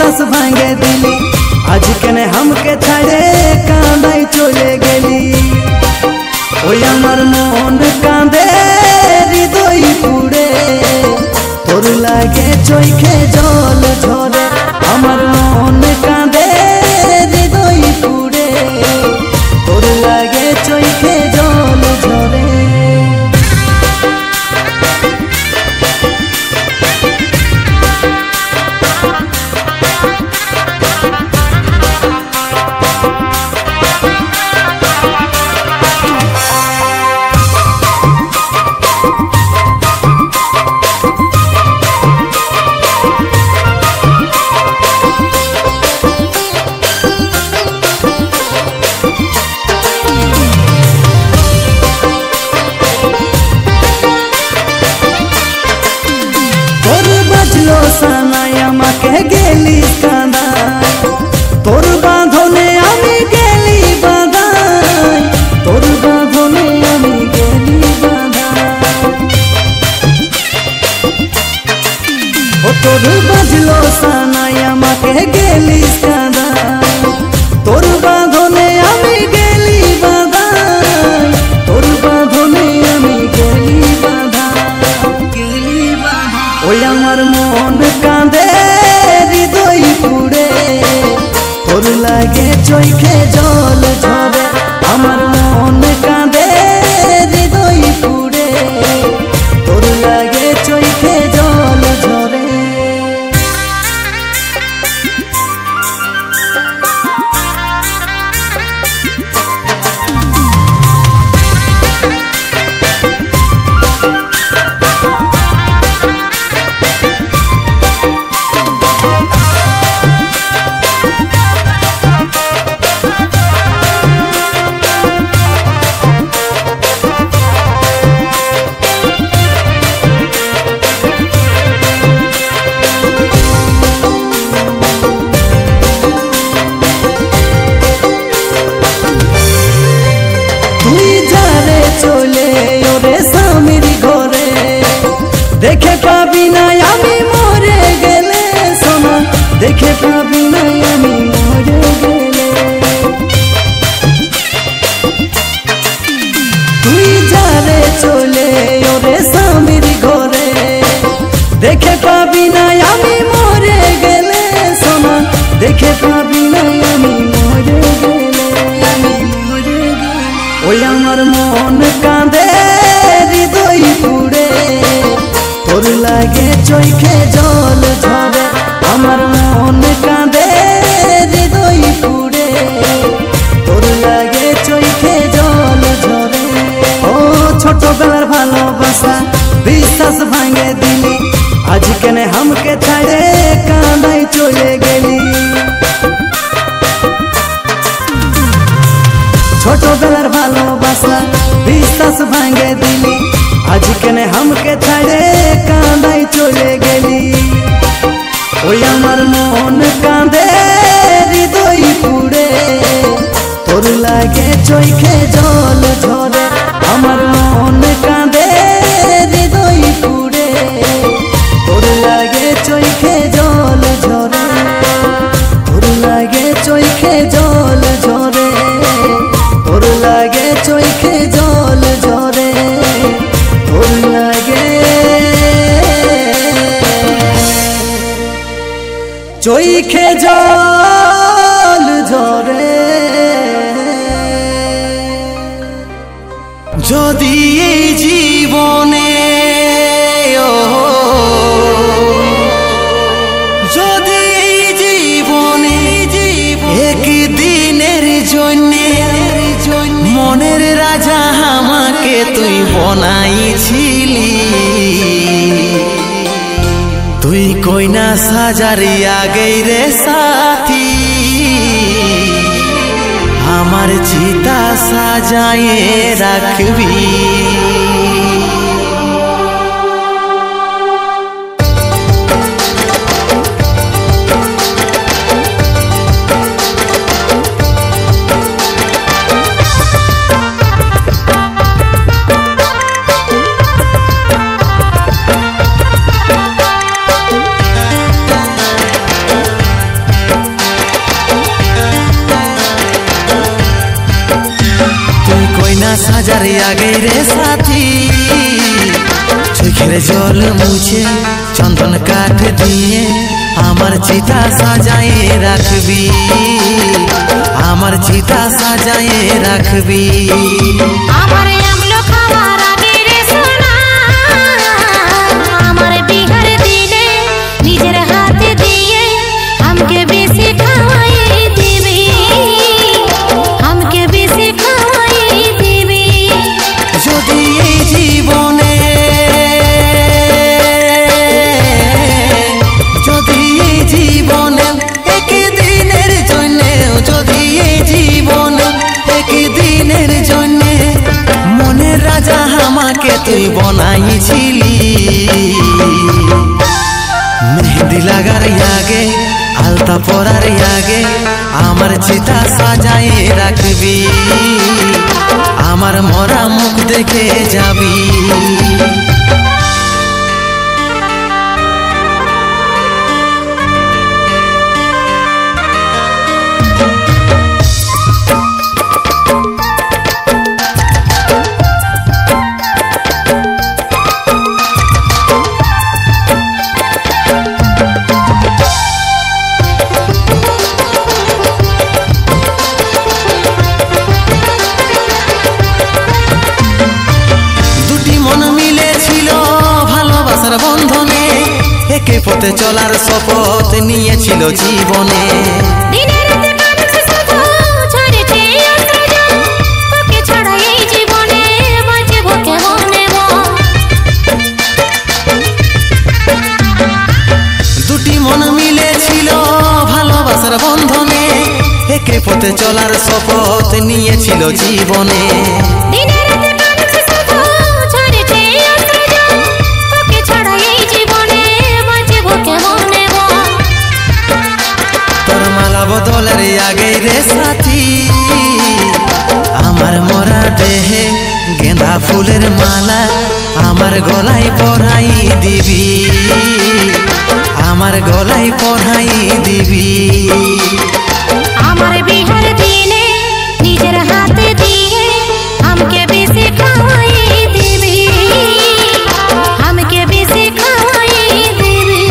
विश्वास भांगे दिली आज केने हमके छाड़े कांदाई चले गेली ओई आमार मन कांदे हृदय पुड़े तोर लागे चोखे जल झरे आमार मन कांदे हृदय पुड़े तोर लागे चोखे जल झरे के गेली कांदाई तोर बांधने आमी गेली बांधाई तोर बांधने आमी गेली बांधाई ओ तोर बजलो सानाई आमाके गेली कांदाई तोर बांधने आमी गेली बांधाई तोर बांधने आमी गेली बांधाई ओई आमार मन कांदे तोर लागे चोखे जल झरे आमार मन कांदे हृदय पुड़े तोर लागे चोखे जल झरे देखे पाबी ना आमी मरे गेले सोना देखे पाबी ना आमी मरे गेले तुई जारे चले ओरे स्वामीर घरे देखे पाबी ना आमी मरे गेले सोना देखे पाबी ना आमी मरे गेले ओई आमार मन कांदे हृदय पुड़े तोर लागे चोखे जल झरे आमार मन कांदे हृदय पुड़े तोर लागे चोखे जल झरे ओ छोटो बेलार भालोबासा विश्वास भांगे दिली आज केने हमके छाड़े कांदाई चले गेली छोटो बेलार भालोबासा विश्वास भांगे दिली आज केने हमके छाड़े कांदाई चले गेली ओई आमार मन कांदे हृदय पुड़े तोर लागे चोखे जल झरे आमार मन कांदे हृदय पुड़े तोर लागे चोखे जल झरे तोर लागे चोखे जल झरे तोर लागे चोखे जल झरे चोखे जल झरे जदि जीवने जदि जीवने एक दिनेर जन्ने मनेर राजा आमाके तुई बनाइछिली तुई कइना साजारी आगे रे साथी आमार चिता साजाए राखबी आगे रे साथी चोखेर जल मुछे चंदन काठ दिए आमार चिता साजाए राखबी आमार चिता साजाए राखबी आमार আমলো খাওয়ার আগে রে সোনা আমার বিহার দিনে নিজের হাতে দিয়ে हमके বেশি খাওয়াই দিবি हमके বেশি খাওয়াই দিবি যদি এই জীবনে যদি এই জীবনে একদিনের জন্য যদি এই জীবনে একদিনের জন্য মনের রাজা আমাকে তুই বানাইছিলি মেহেদি লাগার আগে আলতা পরার আগে আমার চিতা সাজায়ে রাখবি আমার মরা মুখ দেখে যাবি বন্ধনে একে পথে চলার শপথ নিয়েছিল জীবনে দিনের রাতে কাঁদছে শুধু ঝরেছে অশ্রুজল তোকে ছাড়া এই জীবনে বাঁচব কেমনে দুটি মন মিলেছিল ভালোবাসার বন্ধনে একে পথে চলার শপথ নিয়েছিল জীবনে দিনের রাতে কাঁদছে শুধু ঝরেছে অশ্রুজল তোকে ছাড়া এই জীবনে বাঁচব কেমনে তোর মালা বদলের আগে রে সাথী আমার মরা দেহে গেঁদা ফুলের মালা আমার গলায় পরাই দিবি আমার গলায় পরাই দিবি আমার বিহার দিনে নিজের হাতে দিয়ে हमके বেশি খাওয়াই দিবি हमके বেশি খাওয়াই দিবি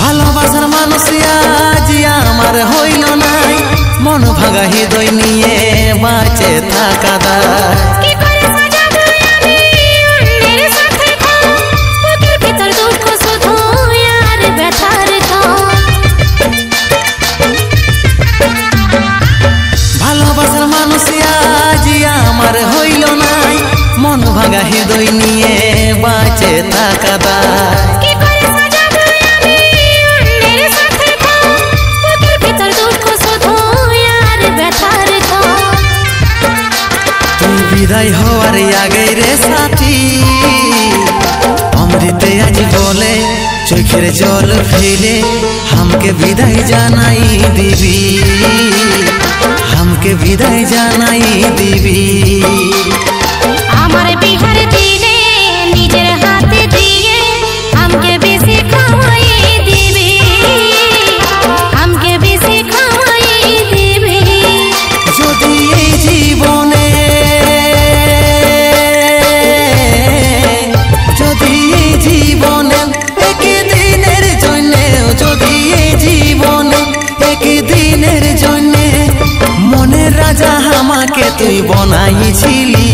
ভালোবাসার মানুষ আজ আমার হইল নাই মন ভাঙা হৃদয় নিয়ে বাঁচে থাকা দায় কি করে সাজাবো আমি অন্যের সাথে ঘর বুকের ভিতর দুঃখ শুধু আর ব্যথার ঘর ভালোবাসার মানুষ আজ আমার হইল নাই মন ভাঙা হৃদয় নিয়ে বাঁচে থাকা দায় কি করে সাজাবো আমি অন্যের সাথে ঘর বুকের ভিতর দুঃখ শুধু আর ব্যথার ঘর তুই বিদায় হওয়ার আগে রে সাথী অমৃতে আজ বলে চোখের জল ফেলে हमके বিদায় জানাই দিবি हमके বিদায় জানাই দিবি আমার বিহার দিনে নিজের হাতে দিয়ে हमके বেশি খাওয়াই দিবি हमके বেশি খাওয়াই দিবি যদি এই জীবনে যদি এই জীবনে একদিনের জন্য যদি এই জীবনে একদিনের জন্য মনের রাজা আমাকে তুই বানাইছিলি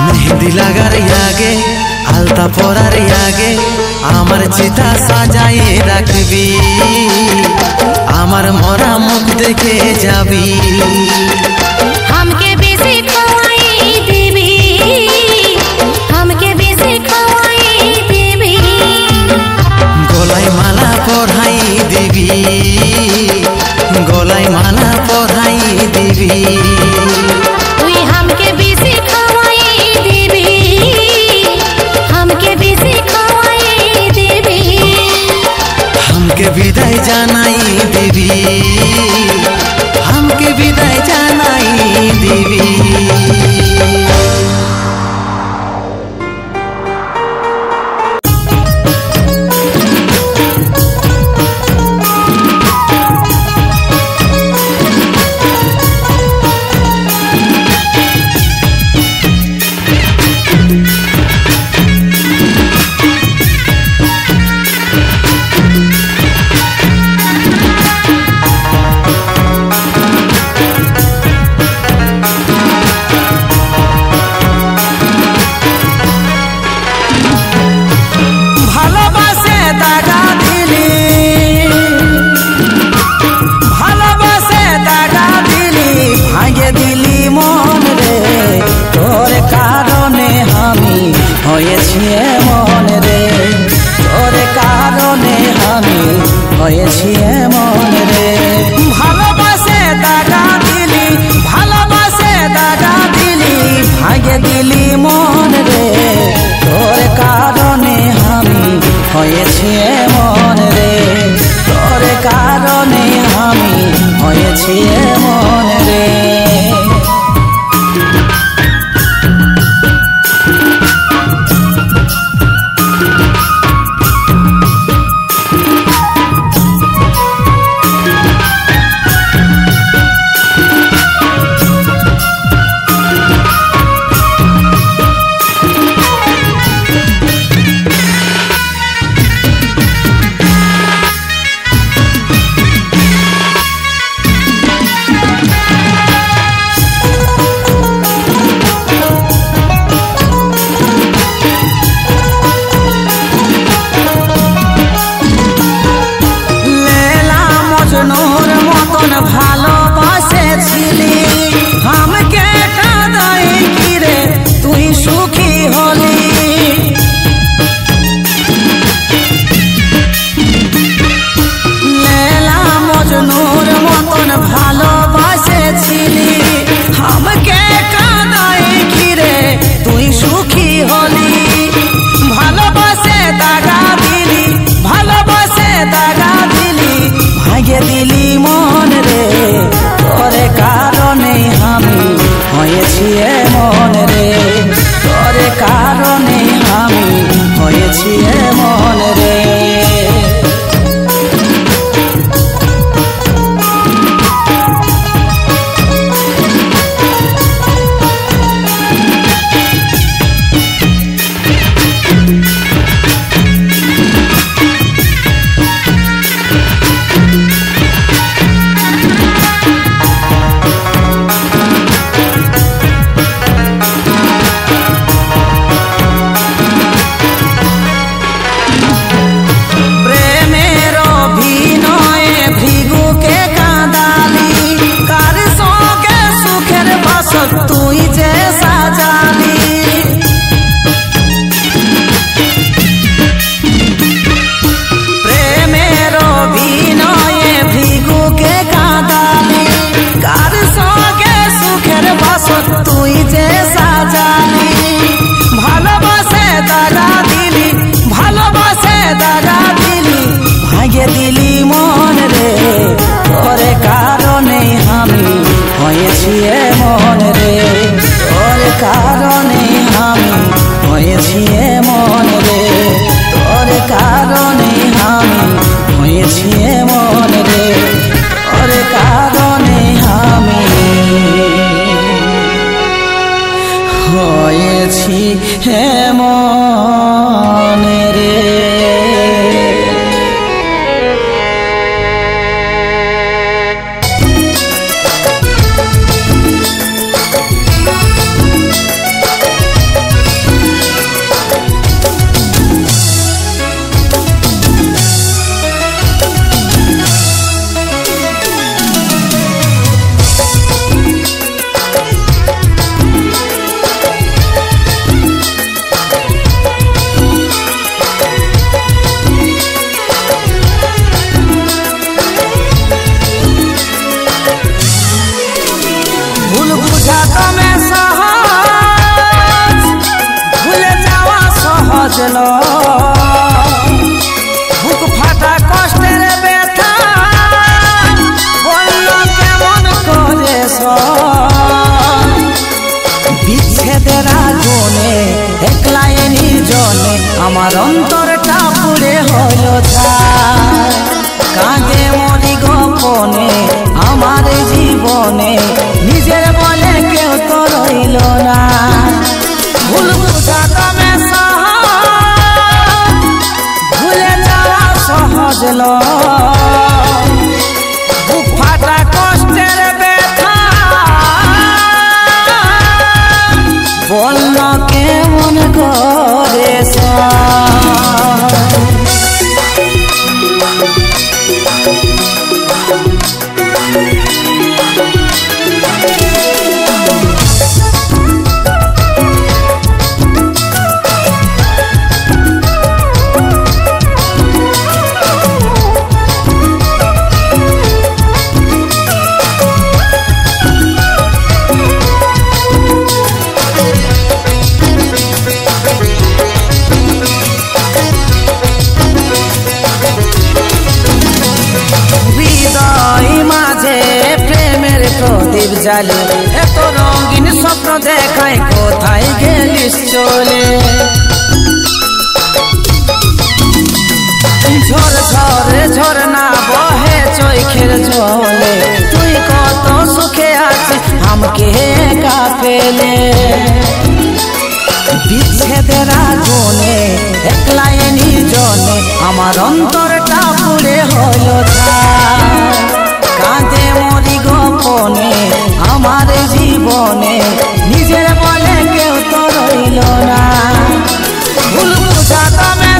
মেহেদি লাগার আগে আলতা পরার আগে আমার চিতা সাজায়ে রাখবি আমার মরা মুখ দেখে যাবি हमके বেশি খাওয়াই দিবি हमके বেশি খাওয়াই দিবি গলায় মালা পরাই দিবি গলায় মালা পরাই দিবি তুই हमके বেশি খাওয়াই দিবি हमके বেশি विदाय जानाई देवी हमके विदाय जानाई देवी হয়েছি এমন রে। অন্তরটা পুড়ে হলো ছাই। কাঁদে মরি গোপনে আমার জীবনে, নিজের বলে কেউ তো রইল না। ভুল বুঝা তবে ভুলে যাওয়া সহজ নয়, বুক ফাটা কষ্টের ব্যথা বলল কেমন করে প্রদীপ জালে এত রঙিন স্বপ্ন দেখায়, কোথায় গেলিস চলে। ঝর ঝরে ঝরনা বহে চোখের জলে, তুই কত সুখে আছিস আমাকে একা পেলে। বিচ্ছেদের আগুনে একলাই নির্জনে আমার অন্তরটা পুড়ে হলো ছাই। কাঁদে মরি গোপনে আমার জীবনে, নিজের বলে কেউ তো রইল না। ভুল বুঝা তবে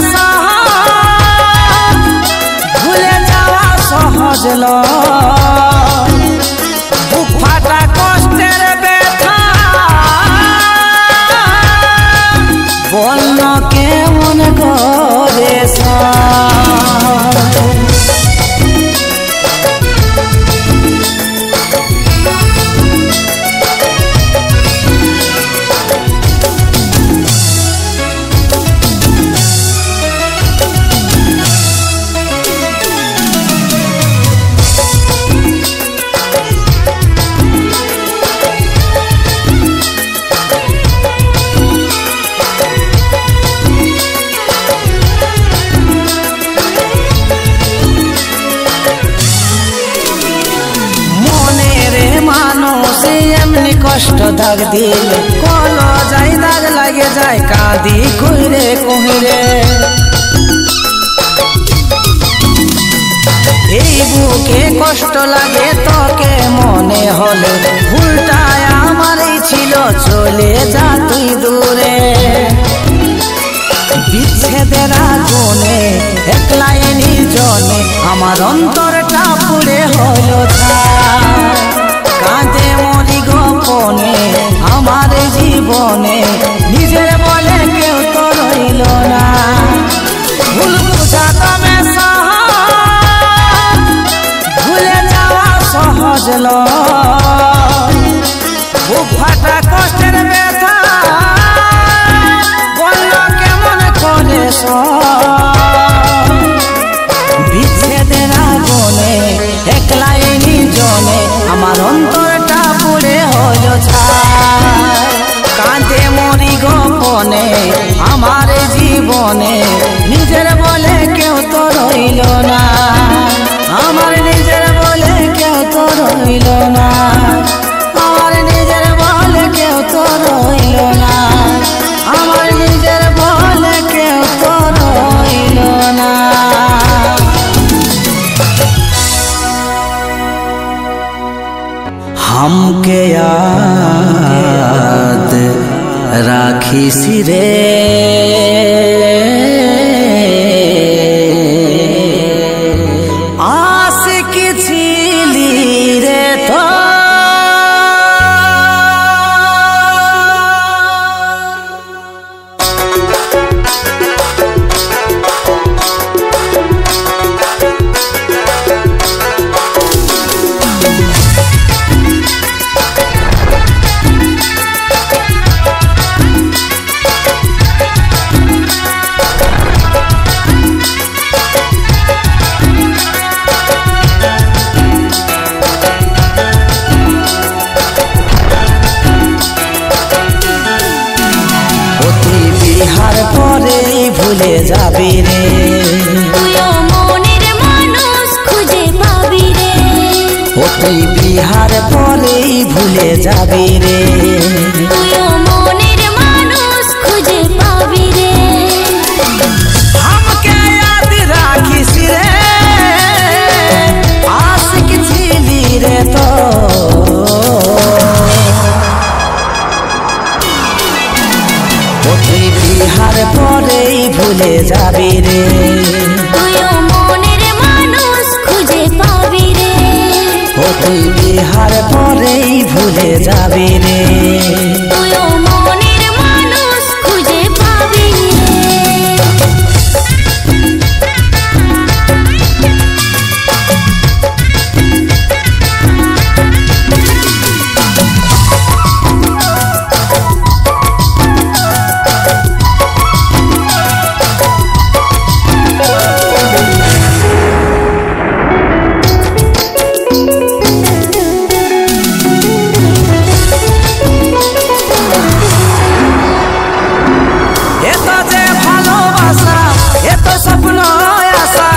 ভুলে যাওয়া সহজ নয়, বুক ফাটা কষ্টের ব্যথা বলল কেমন করে কষ্ট দাগ দিলে কল যাই দাগ লাগে যায়, কাঁদি কইরে কহিরে। এই বুকে কষ্ট লাগে তোকে মনে হলে, ভুলটায় আমারই ছিল চলে যা তুই দূরে। বিচ্ছেদের আগুনে একলাই নির্জনে আমার অন্তরটা পুড়ে হলো ছাই। কাঁদে মরি গোপনে আমার জীবনে, নিজের বলে কেউ তো রইল না। ভুল বুঝা তবে ভুলে যাওয়া সহজ নয়, বুক ফাটা কষ্টের ব্যথা বলল কেমন করে বিচ্ছেদের আগুনে একলাই নির্জনে আমার অন্তরটা পুড়ে হলো ছাই। কাঁদে মরি গোপনে আমার জীবনে, নিজের বলে কেউ তো রইল না। আমার নিজের বলে কেউ তো রইল না, আমার নিজের বলে কেউ তো রইল না, আমার নিজের বলে কেউ তো রইল না। हमके याद राखिस रे যাবি রে তুইও মনের মানুষ খুঁজে পাবি রে ও তুই বিহার পরেই ভুলে যাবি রে তুইও মনের মানুষ খুঁজে পাবি রে हमके याद राखिस रे आशिक छिली रे तो ओ तुई बिहार परेई भूले जाबी रे তুইও মনের মানুষ খুঁজে পাবি রে ओ तुई बिहार परेई भूले जाबी रे তুইও মনের মানুষ খুঁজে পাবি এত যে ভালোবাসা এত স্বপ্ন আশা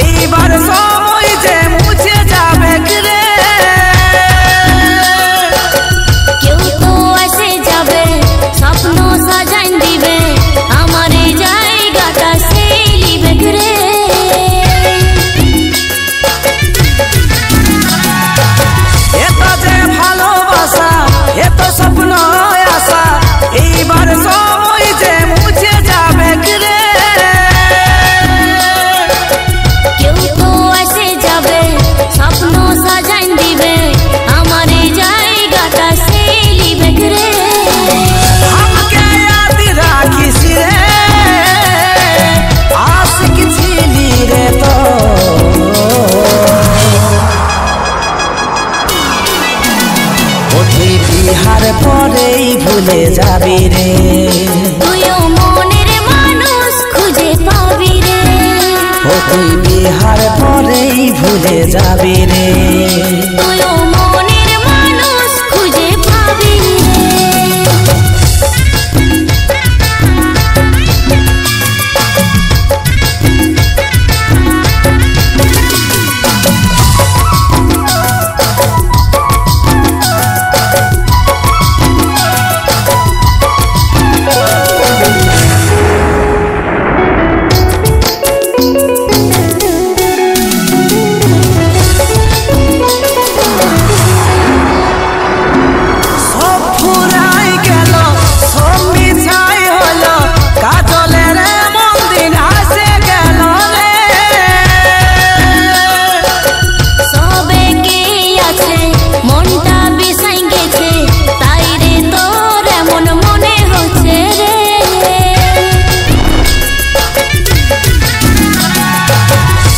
এইবার সময় যে মুছে যাবে রে কেউ তো এসে যাবে স্বপ্ন সাজান দিবে আমার এই জায়গাটা সেই লিবে রে এত যে ভালোবাসা এত স্বপ্ন আশা এইবার সময় যে মুছে যাবে রে কেউ তো এসে যাবে স্বপ্ন সাজান দিবে আমার এই জায়গাটা সেই লিবে রে हमके याद राखिस रे आशिक छिली रे तो ओ तुई बिहार परेई भूले जाबी रे তুইও মনের মানুষ খুঁজে পাবি রে ओ तुई बिहार परेई भूले जाबी रे তুইও মনের মানুষ খুঁজে পাবি রে সব ফুরাই গেল সব মিছাই হলো কাজলের মন দিন আসে গেল রে সবে কে আছে মনটা বিষাই গেছে তাই রে তোর এমন মনে হচ্ছে রে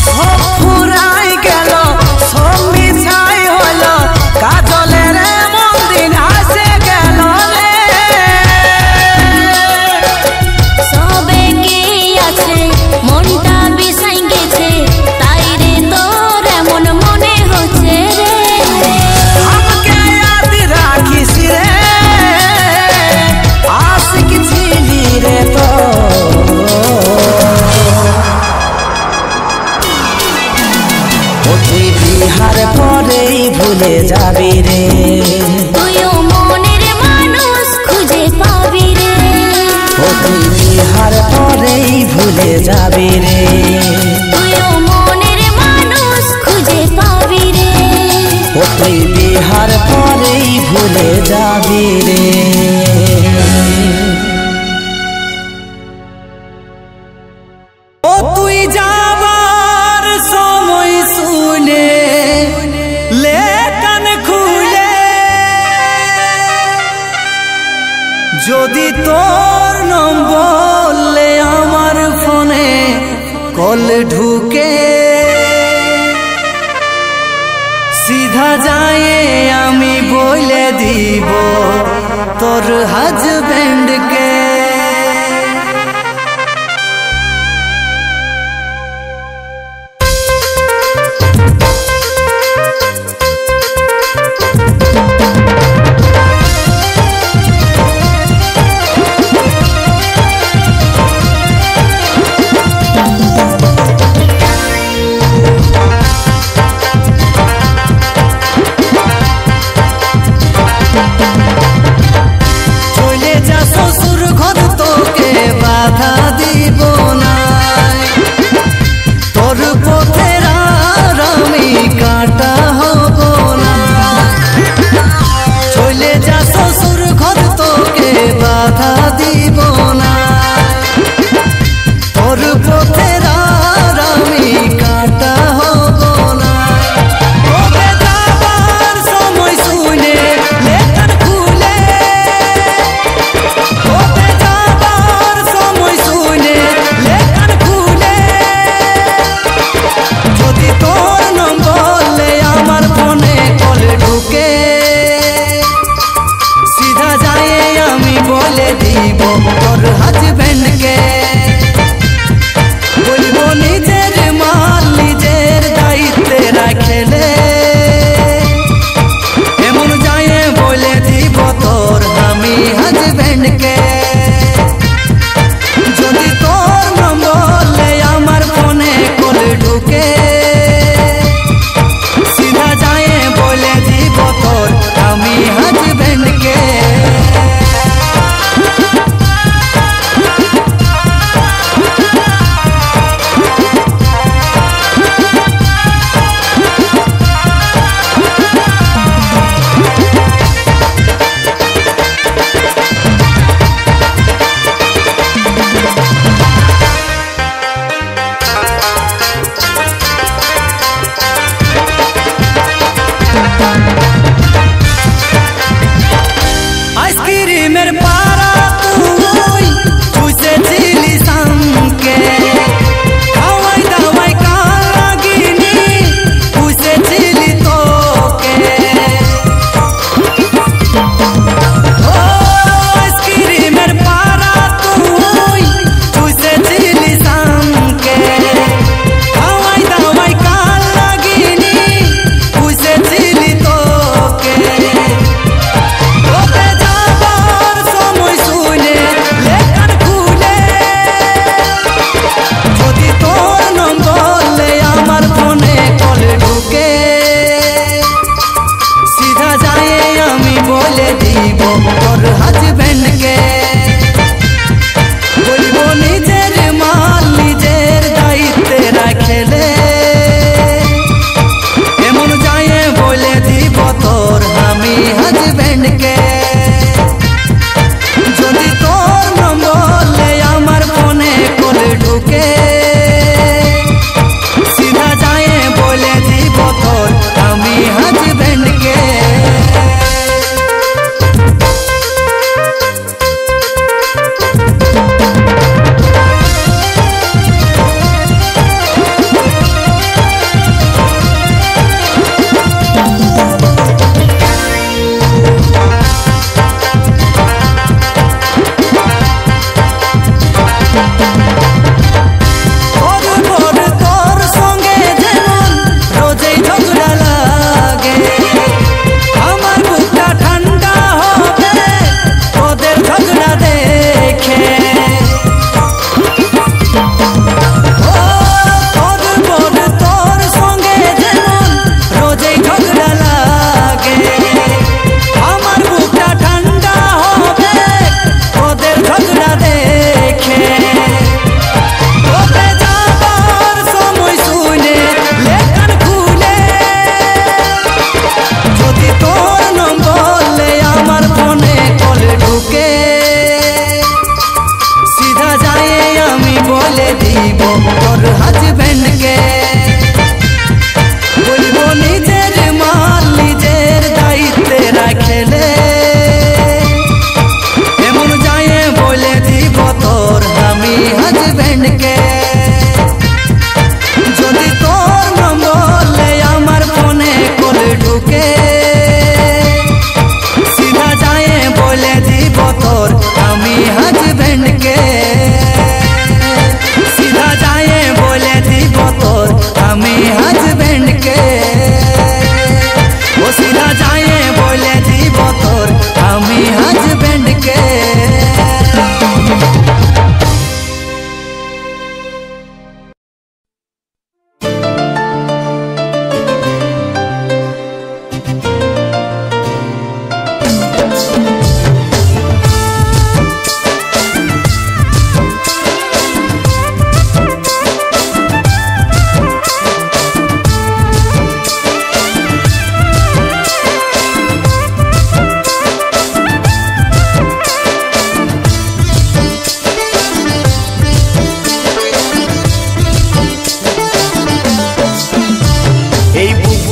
সব ফুরাই গেল সব মিছাই হলো কাজলের মন দিন আসে গেল রে সবে কে আছে মনটা বিষাই গেছে তাই রে তোর এমন মনে হচ্ছে রে हमके याद राखिस रे आशिक छिली रे तो ओ तुई बिहार परेई भूले जाबी रे তুইও মনের মানুষ খুঁজে পাবি রে ओ तुई बिहार परेई भूले जाबी रे তুইও মনের মানুষ খুঁজে পাবি রে ओ तुई बिहार परेई भूले जाबी रे ও তুই যাবার সময় শুনে লে কান খুলে যদি তোর নম্বর লে আমার ফোনে কল ঢুকে সিধা যায় আমি বলে দিব তোর হাজবেন্ডকে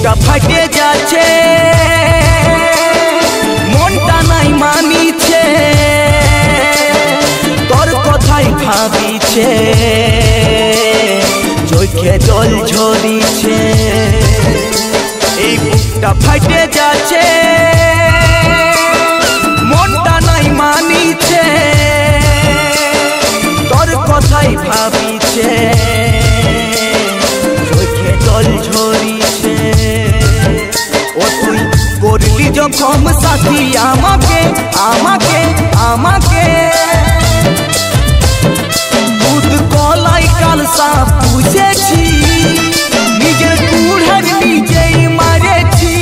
বুকটা ফাটে যাচ্ছে মনটা নাই মানিছে তোর কথাই ভাবিছে চোখে জল ঝরিছে এই বুকটা ফাটে যাচ্ছে মনটা নাই মানিছে তোর কথাই ভাবিছে চোখে জল ঝরিছে ও তুই করলি যখন সাথী আমাকে আমাকে আমাকে দুধ কলাই কালসা পুষেছি নিজের কুড়ার নিজেই মারেছি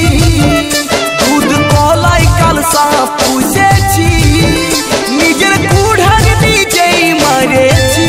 দুধ কলাই কালসা পুষেছি নিজের কুড়ার নিজেই মারেছি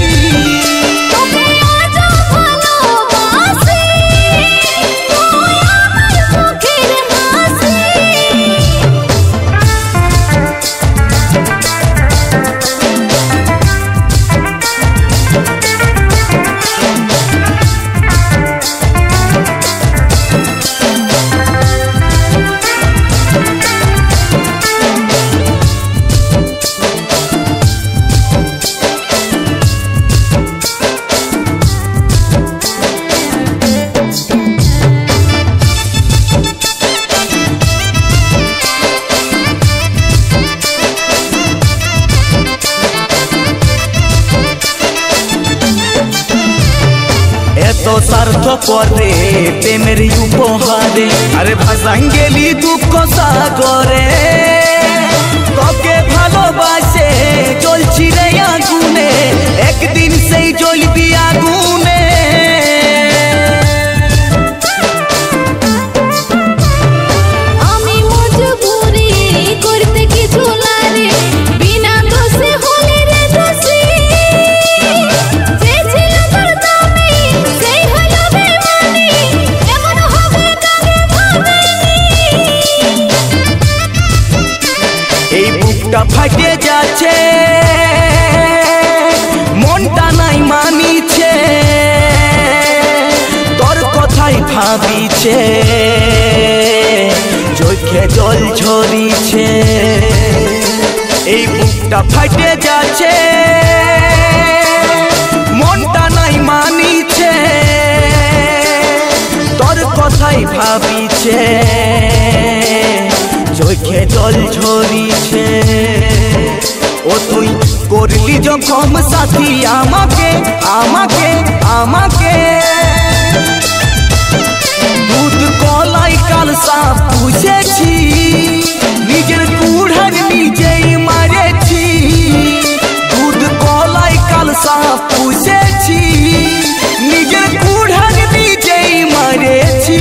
स्वार्थ करे प्रेमेर उपहारे अरे भासांगेली दुख सागरे तोके भालोबासे चलछि रे आगुने एक दिन सेई ज्वलबि आगुने ফাটে যাচ্ছে মনটা নাই মানিছে তোর কথাই ভাবিছে চোখে জল ঝরিছে এই বুকটা ফাটে যাচ্ছে মনটা নাই মানিছে তোর কথাই ভাবিছে চোখে জল ঝরিছে ও তুই করলি যখন সাথী আমাকে আমাকে আমাকে দুধ কলাই কালসা পুষেছি নিজের কুড়ার নিজেই মারেছি দুধ কলাই কালসা পুষেছি নিজের কুড়ার নিজেই মারেছি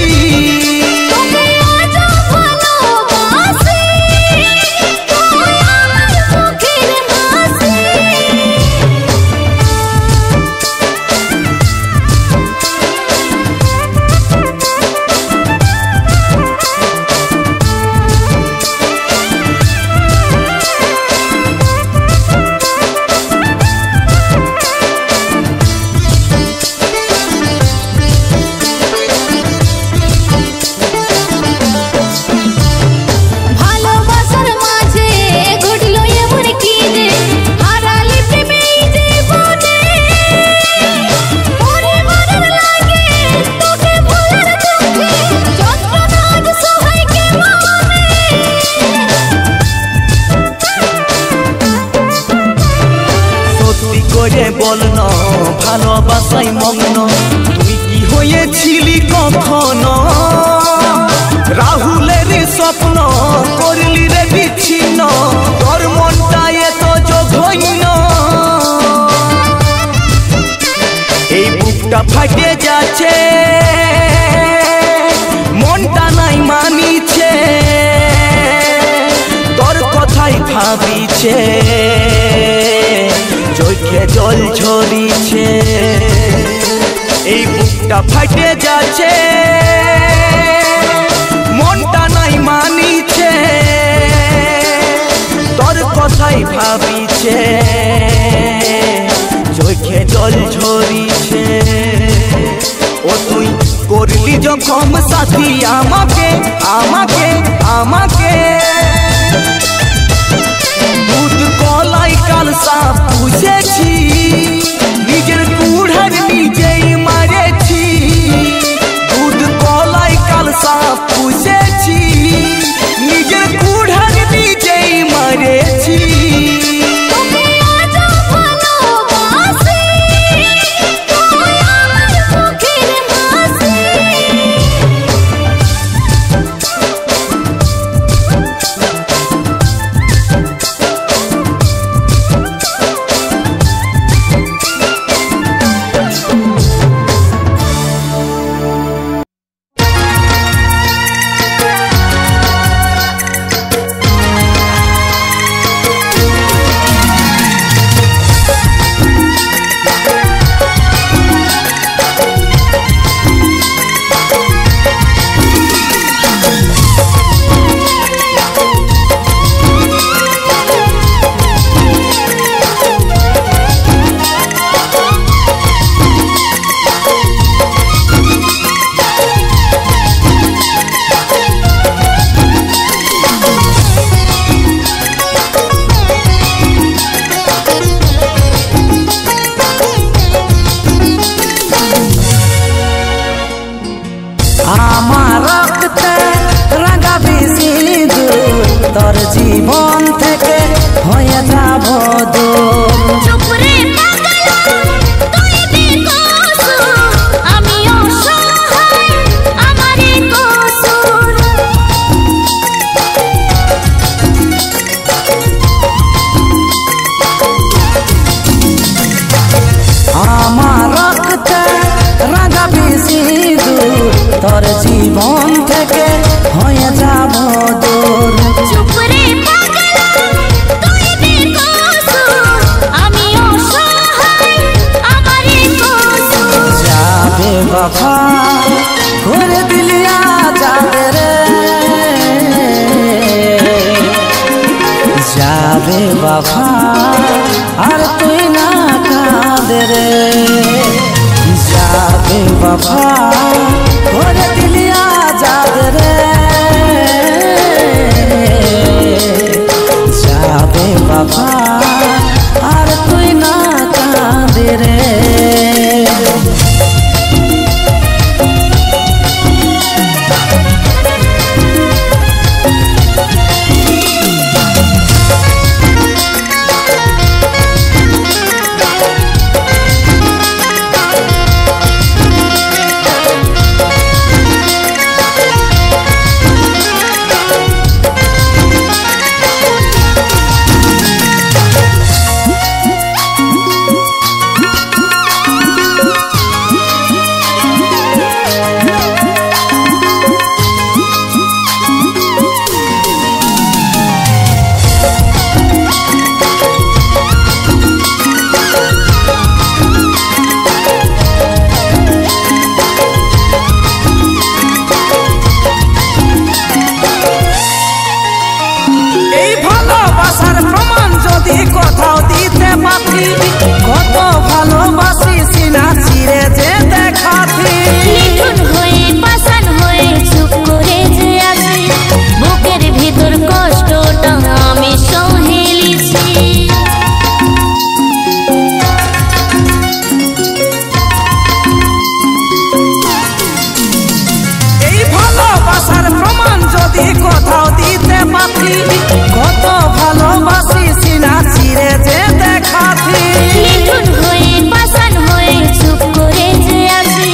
বলন ভালোবাসাই মগ্ন তুই কি হয়েছিলি কখনো রাহুলের স্বপ্ন করলি রে বিচ্ছিন্ন তোর মনটা এত জঘন্য এই বুকটা ফাটে যাচ্ছে মনটা নাই মানিছে তোর কথাই ভাবিছে চোখে জল ঝরিছে এই বুকটা ফাটে যাচ্ছে মনটা নাই মানিছে তোর কথাই ভাবিছে চোখে জল ঝরিছে ও তুই করলি দিলি যখন সাথী আমাকে আমাকে আমাকে দুধ কলাই কাল সাপ পুষেছি নিজের কুড়ার নিজেই মারেছি দুধ কলাই কাল সাপ পুষেছি নিজের কুড়ার নিজেই মারেছি তোর জীবন থেকে হয়ে যাব দূর চুপ রে পাগলা তুই বেকসুর আমি অসহায় আমারই কসুর আমার রক্তে রাগাবি সিঁদুর তোর জীবন থেকে হয়ে যাব দূর চুপ রে পাগলা তুই বেকসুর আমি অসহায় আমারই কসুর যাবে বাবা করে দিলি আজাদ রে যাবে বাবা আর তুই না কাঁদে রে যাবে বাবা করে দিলি আজাদ রে যাবে বাবা আর তুই না কাঁদে রে কোথাও দিতে পারি কত ভালোবাসি সিনা চিরে যে দেখাতি নিঠুন হয়ে পাষাণ হয়ে চুপ করে যে আছি বুকের ভিতর কষ্টটা আমি সহে লিছি এই ভালোবাসার প্রমাণ যদি কোথাও দিতে পারি কত ভালোবাসি সিনা চিরে যে দেখাতি নিঠুন হয়ে পাষাণ হয়ে চুপ করে যে আছি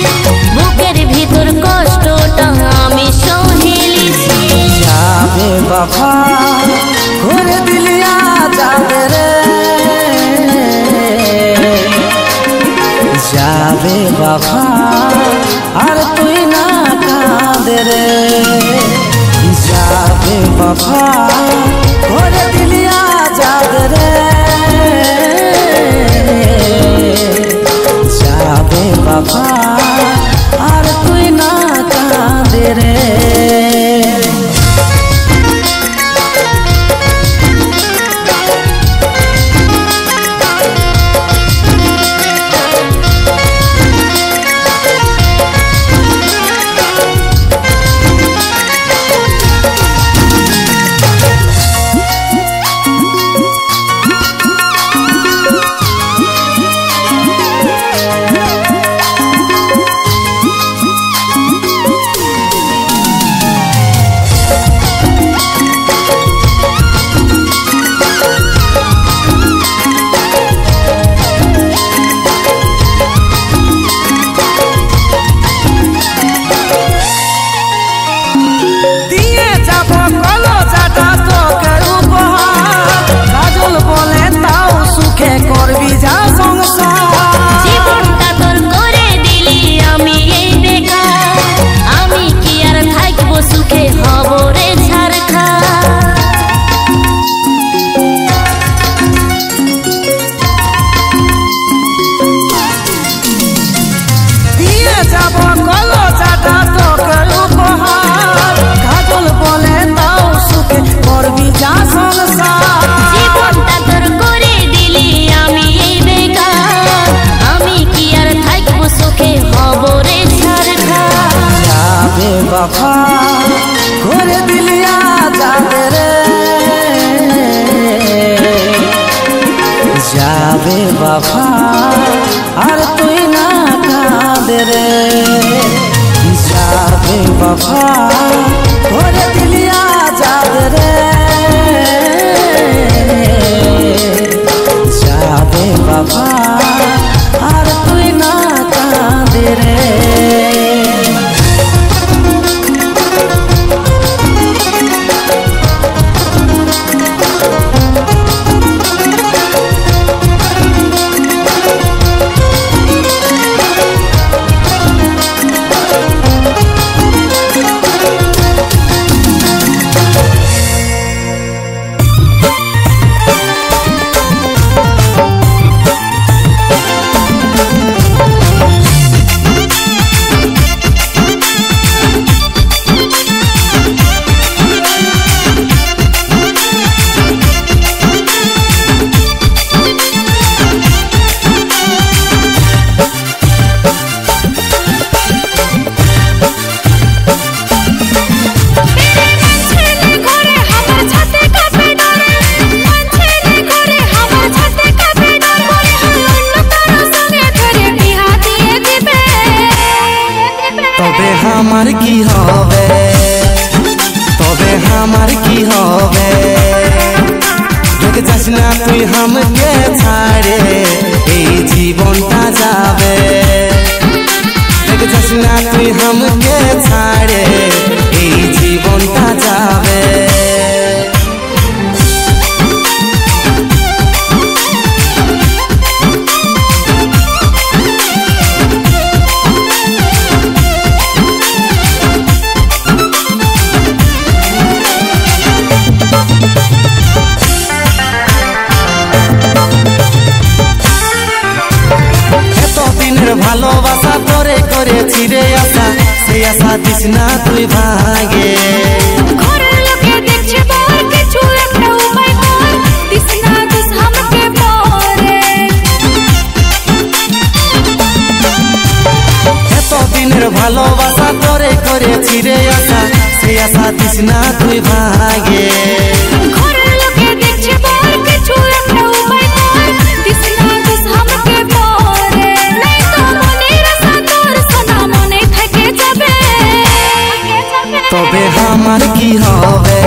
বুকের ভিতর কষ্টটা আমি সহে লিছি যাবে বাবা করে দিলি আজাদ রে যাবে বাবা আর তুই না কাঁদে রে যাবে বাবা করে দিলি আজাদ রে যাবে বাবা আর তুই না কাঁদে রে बेवफा করে দিলি আজাদ রে যাবে বাবা আর তুই না কাঁদে রে যাবে বাবা করে দিলি আজাদ রে যাবে বাবা আর তুই না কাঁদে রে আমার কি হবে তবে আমার কি হবে দেখে যাস না তুই আমাকে ছাড়ে এই জীবনটা যাবে দেখে যাস না তুই আমাকে ছাড়ে এই জীবনটা যাবে ভালোবাসা তোরে করেছি রে আশা সেই আশা দিস না তুই ভাগে ঘরের লোকে দেখছে বল কিছু একটা উপায় কর দিস না তুই আমাকে পরে এত দিনের ভালোবাসা তোরে করেছি রে আশা সেই আশা দিস না তুই ভাগে ঘরের লোকে দেখছে বল কিছু একটা উপায় কর দিস না তুই আমাকে পরে নাই তো মনের আশা তোর সোনা মনে থেকে যাবে তবে আমার কি হবে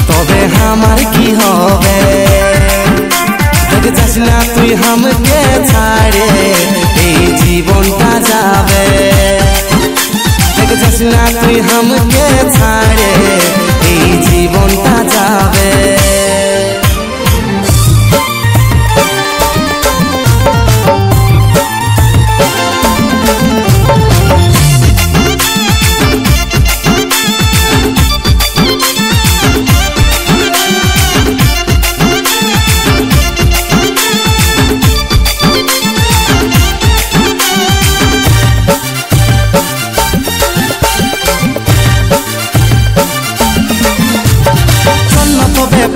তবে আমার কি হবে দেখে যাস না তুই আমাকে ছাড়ে এই জীবনটা যাবে দেখে যাস না তুই আমাকে ছাড়ে এই জীবনটা যাবে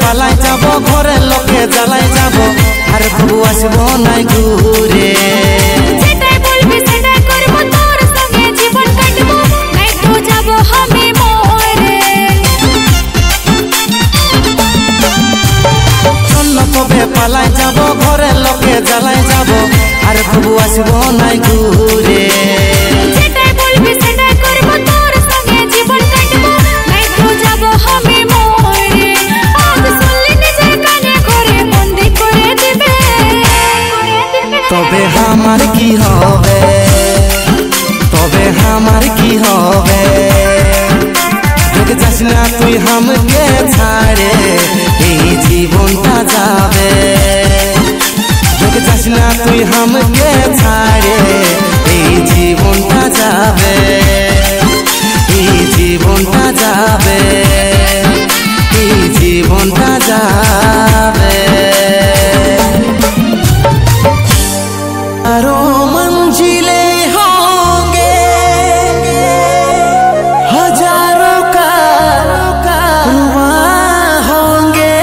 পালাই যাব ঘরের লোকে জ্বালাই যাব আর প্রভু আসবো নাই ঘুরে যেটাই বলবি সেটাই করব তোর সঙ্গে জীবন কাটবো নাই তো যাব আমি মরে শূন্য কবে পালাই যাব ঘরের লোকে জ্বালাই যাব আর প্রভু আসবো নাই ঘুরে যেটাই বলবি সেটাই করব তোর সঙ্গে জীবন কাটবো নাই তো যাব আমি মরে আজ শুনলি নিজের কানে ঘরে বন্দি করে দিবে তবে আমার কি হবে তবে আমার কি হবে দেখে যাস না তুই আমাকে ছাড়ে এই জীবনটা যাবে দেখে যাস না তুই আমাকে ছাড়ে এই জীবনটা যাবে এই জীবনটা যাবে এই জীবনটা যাবে আরো मंजिले होंगे हजारों कारवां होंगे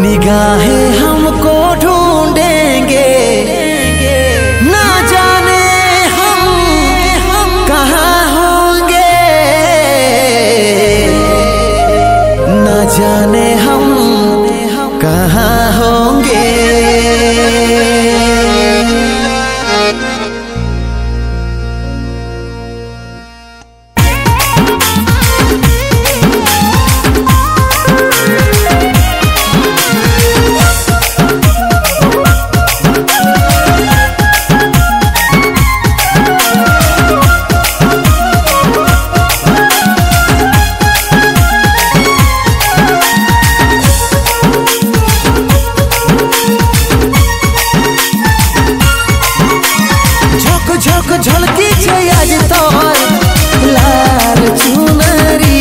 निगाहें हमको ढूंढेंगे झलकी छे आज तोर लाल चुनरी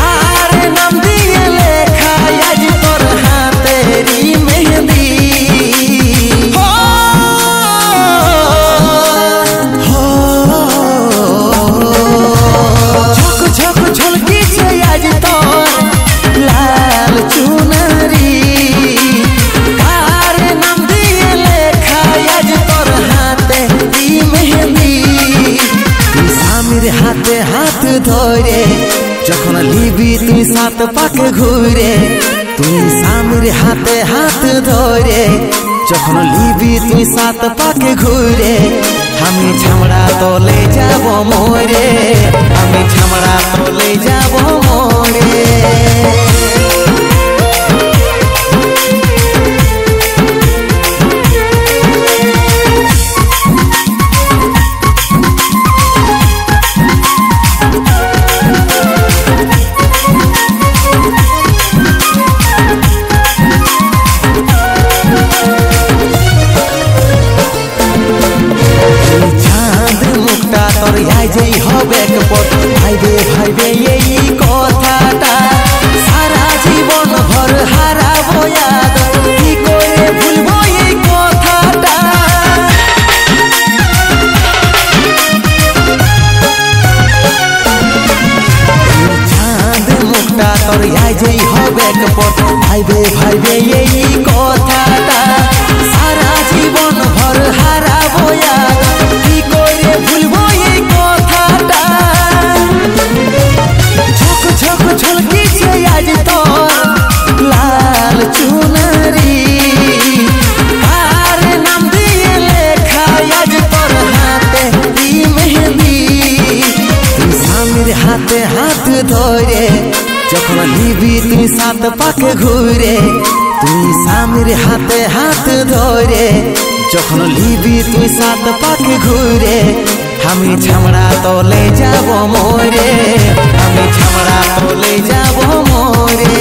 आरे नाम दिए लेखा आज तोर हाथेरी मेहंदी हो झक झक झलकी छे आज तोर लाल चुनरी आरे नाम दिए लेखा आज तोर हाथेरी मेहंदी मेरे हाथे हाथ धोरे जखन लिबी तुई सात पाक घूरे तुई सामरे हाथे हाथ धोरे जखन लिबी तुई सात पाक घूरे हमें छमड़ा तो ले जाबो मोरे हमें छमड़ा तो ले जाबो मोरे जई হবে কপট ভাইবে ভাইবে এই কথাটা সারা জীবন ভর হারাবো याद কি করে ভুলবো এই কথাটা চাঁদ মুখটা তোর জই হবে কপট ভাইবে ভাইবে এই কথাটা সারা জীবন ভর হারাবো याद কি করে ভুলবো झलकी छे आज तोर लाल चुनरी आरे नाम दिए लेखा आज तोर हाथेरी मेहंदी तुई सामरे हाथे हाथ धोरे जखन लिबी तुई सात पाक घूरे तुई सामरे हाथे हाथ धोरे जखन लिबी तुई सात पाक घूरे हमें छमड़ा तो ले जाबो मोरे हमें छमड़ा तो ले जाबो मोरे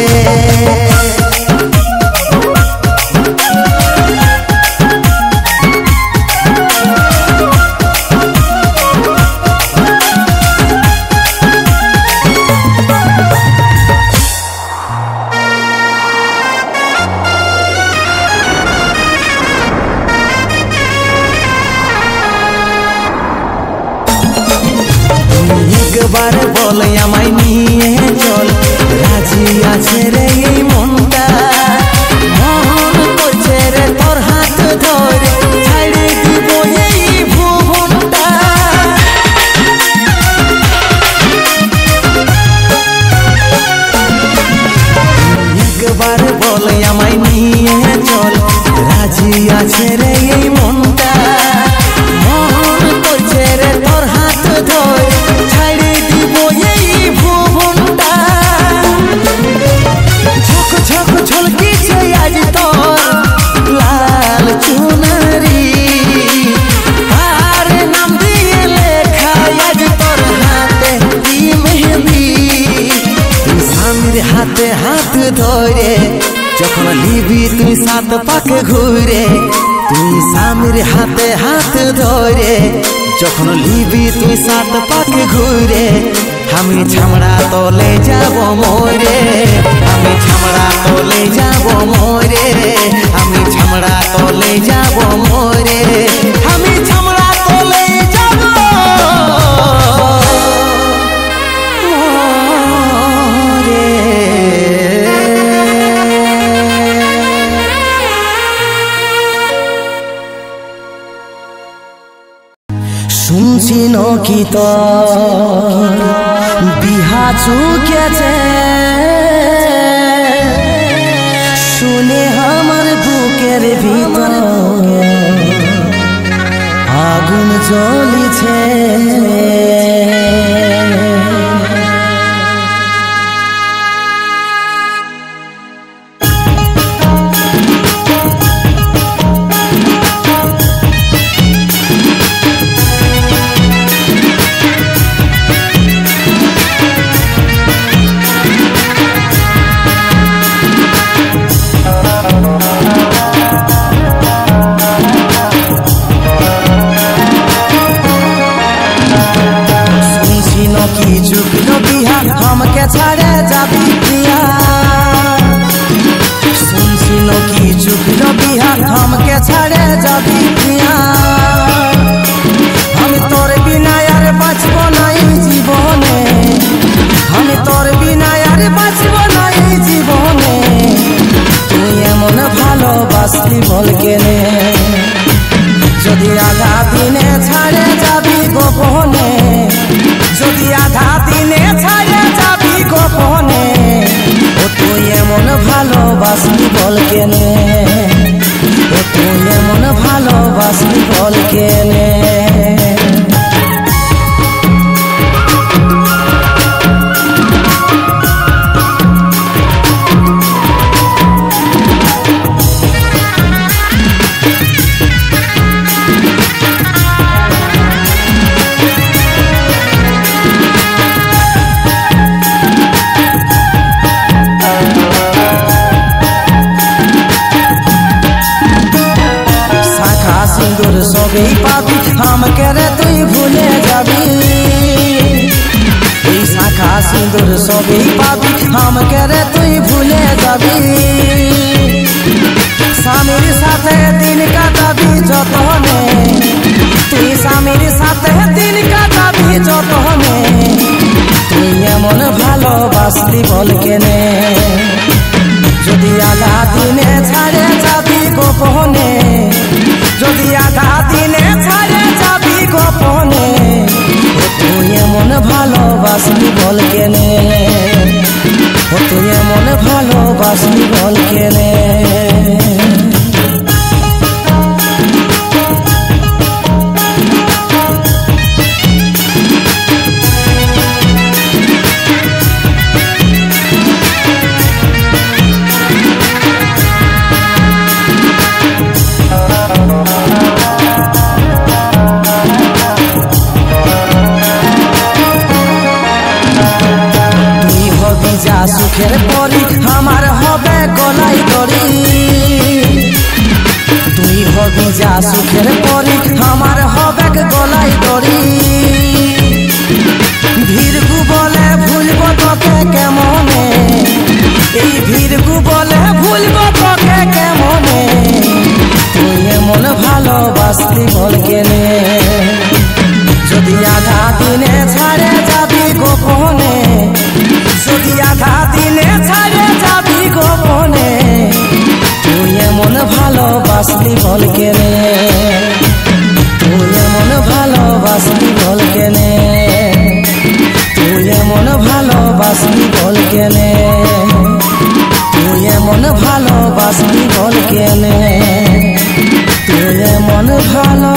একবার বলে আমায় নিয়ে চল রাজি আছে রে এই মনটা মন করছে রে তোর হাত ধরে ছাড়ে দিব এই ভুবনটা একবার বলে আমায় নিয়ে চল রাজি আছে রে এই মনটা মন করছে রে তোর হাত ধরে झलकी छे आज तोर लाल चुनरी आरे नाम दिए लेखा आज तोर हाथेरी मेहंदी तुई सामरे हाथे हाथ धोरे जखन लिबी तुई सात पाक घूरे तुई सामरे हाथे हाथ धोरे जखन लिबी तुई सात पाक घूरे हमें छमड़ा तो ले जाबो मोरे हमें छमड़ा तो ले जाबो मोरे हमें छमड़ा तो ले जाबो मोरे हमें छमड़ा तो ले जाबो मोरे শুনছি নকি তো বিহা চুকেছে শুনে আমার বুকের ভিতর আগুন জ্বলিছে দিনে ছাড়ে যাবি গোপনে, যদি আধা দিনে ছাড়ে যাবি গোপনে, ও তুই এমন ভালোবাসলি বল কেনে, ও তুই এমন ভালোবাসলি বল কেনে। সিঁদুর সবই পাবি আমাকে রে তুই ভুলে যাবি, এই শাখা সিঁদুর সবই পাবি আমাকে রে তুই ভুলে যাবি। স্বামীর সাথে দিন কাটাবি যতনে, তুই স্বামীর সাথে দিন কাটাবি যতনে, তুই এমন ভালোবাসলি বল কেনে, যদি আধা দিনে ছাড়ে যাবি গোপনে, যদি আধা দিনে ছাড়ে যাবি গোপনে, ও তুই এমন ভালোবাসলি বল কেনে, ও তুই এমন ভালোবাসলি বল কেনে। সুখের পরি আমার হবে গলাই দড়ি, তুই হবি যা সুখের পরি আমার হবে গলাই দড়ি। ভিড়গু বলে ভুলব তোকে কেমনে, এই ভিড়গু বলে ভুলব তোকে কেমনে, তুই এমন ভালোবাসলি বল কেনে, যদি আধা দিনে ছাড়ে যাবি গোপনে, যদি আধা দিনে ছাড়ে যাবি গোপনে, তুই এমন ভালোবাসলি বল কেনে, তুই এমন ভালোবাসলি বল কেনে, তুই এমন ভালোবাসলি বল কেনে, তুই এমন ভালোবাসলি বল কেনে, তুই এমন ভালো